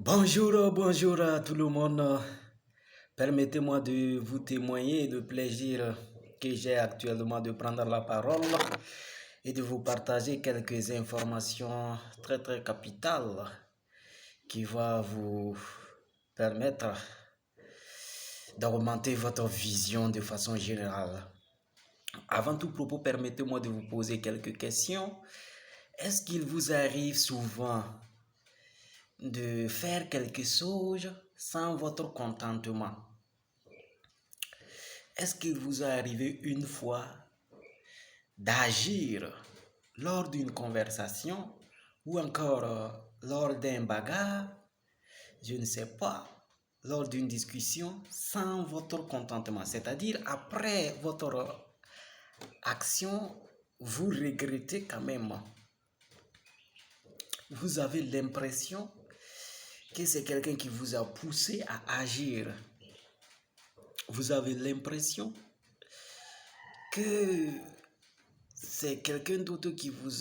Bonjour à tout le monde. Permettez-moi de vous témoigner le plaisir que j'ai actuellement de prendre la parole et de vous partager quelques informations très capitales qui vont vous permettre d'augmenter votre vision de façon générale. Avant tout propos, permettez-moi de vous poser quelques questions. Est-ce qu'il vous arrive souvent de faire quelque chose sans votre contentement? Est-ce qu'il vous est arrivé une fois d'agir lors d'une conversation ou encore lors d'un bagarre, je ne sais pas, lors d'une discussion sans votre contentement? C'est-à-dire après votre action, vous regrettez quand même. Vous avez l'impression que c'est quelqu'un qui vous a poussé à agir. Vous avez l'impression que c'est quelqu'un d'autre qui vous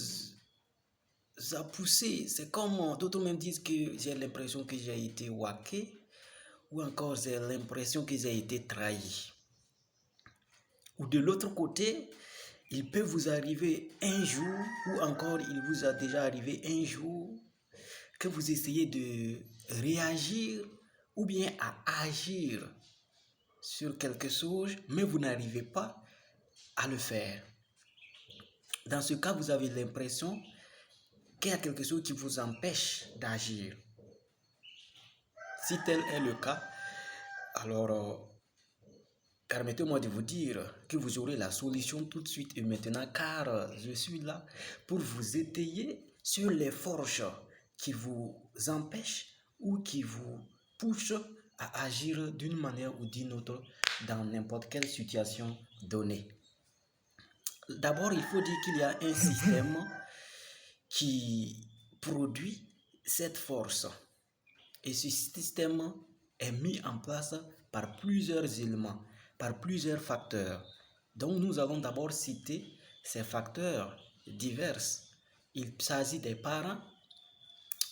a poussé. C'est comme d'autres même disent que j'ai l'impression que j'ai été waqué ou encore j'ai l'impression que j'ai été trahi. Ou de l'autre côté, il peut vous arriver un jour ou encore il vous a déjà arrivé un jour que vous essayez de réagir ou bien à agir sur quelque chose, mais vous n'arrivez pas à le faire. Dans ce cas, vous avez l'impression qu'il y a quelque chose qui vous empêche d'agir. Si tel est le cas, alors permettez-moi de vous dire que vous aurez la solution tout de suite et maintenant, car je suis là pour vous étayer sur les forces qui vous empêchent ou qui vous poussent à agir d'une manière ou d'une autre dans n'importe quelle situation donnée. D'abord, il faut dire qu'il y a un système qui produit cette force. Et ce système est mis en place par plusieurs éléments, par plusieurs facteurs. Donc nous allons d'abord citer ces facteurs divers. Il s'agit des parents,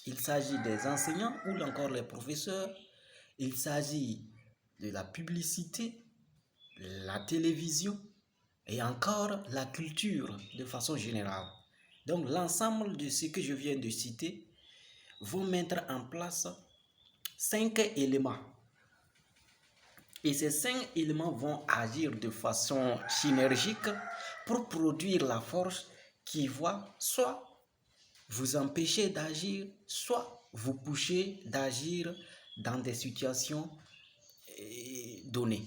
il s'agit des enseignants ou encore les professeurs, il s'agit de la publicité, la télévision et encore la culture de façon générale. Donc l'ensemble de ce que je viens de citer vont mettre en place 5 éléments. Et ces 5 éléments vont agir de façon synergique pour produire la force qui va soit vous empêcher d'agir, soit vous pousser d'agir dans des situations données.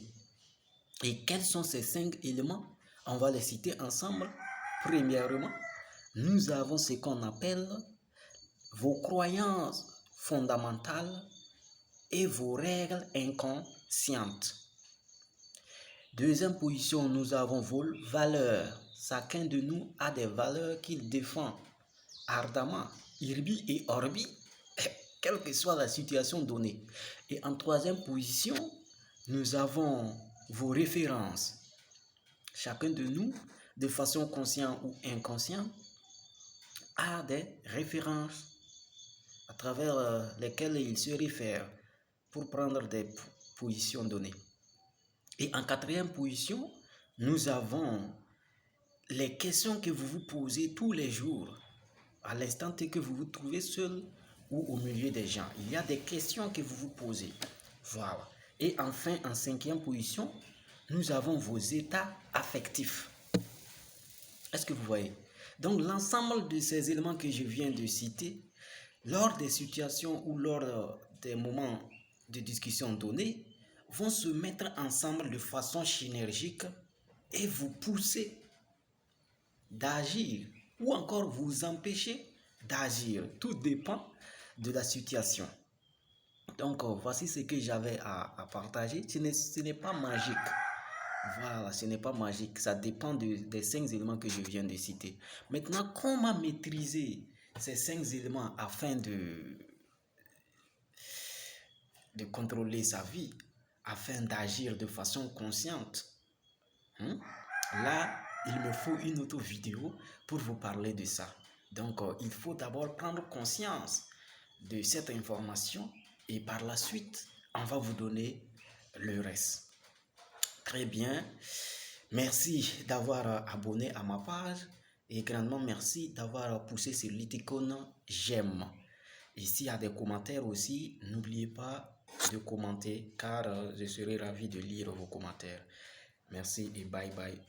Et quels sont ces 5 éléments? On va les citer ensemble. Premièrement, nous avons ce qu'on appelle vos croyances fondamentales et vos règles inconscientes. Deuxième position, nous avons vos valeurs. Chacun de nous a des valeurs qu'il défend ardemment, irbi et orbi, quelle que soit la situation donnée. Et en troisième position, nous avons vos références. Chacun de nous, de façon consciente ou inconsciente, a des références à travers lesquelles il se réfère pour prendre des positions données. Et en quatrième position, nous avons les questions que vous vous posez tous les jours, à l'instant que vous vous trouvez seul ou au milieu des gens. Il y a des questions que vous vous posez. Voilà. Et enfin, en cinquième position, nous avons vos états affectifs. Est-ce que vous voyez? Donc, l'ensemble de ces éléments que je viens de citer, lors des situations ou lors des moments de discussion donnés, vont se mettre ensemble de façon synergique et vous pousser d'agir ou encore vous empêcher d'agir. Tout dépend de la situation. Donc, voici ce que j'avais à partager. Ce n'est pas magique. Voilà, ce n'est pas magique. Ça dépend des 5 éléments que je viens de citer. Maintenant, comment maîtriser ces 5 éléments afin de contrôler sa vie, afin d'agir de façon consciente? Là, il me faut une autre vidéo pour vous parler de ça. Donc, il faut d'abord prendre conscience de cette information et par la suite, on va vous donner le reste. Très bien. Merci d'avoir abonné à ma page et grandement merci d'avoir poussé sur l'icône j'aime. Et s'il y a des commentaires aussi, n'oubliez pas de commenter car je serai ravi de lire vos commentaires. Merci et bye bye.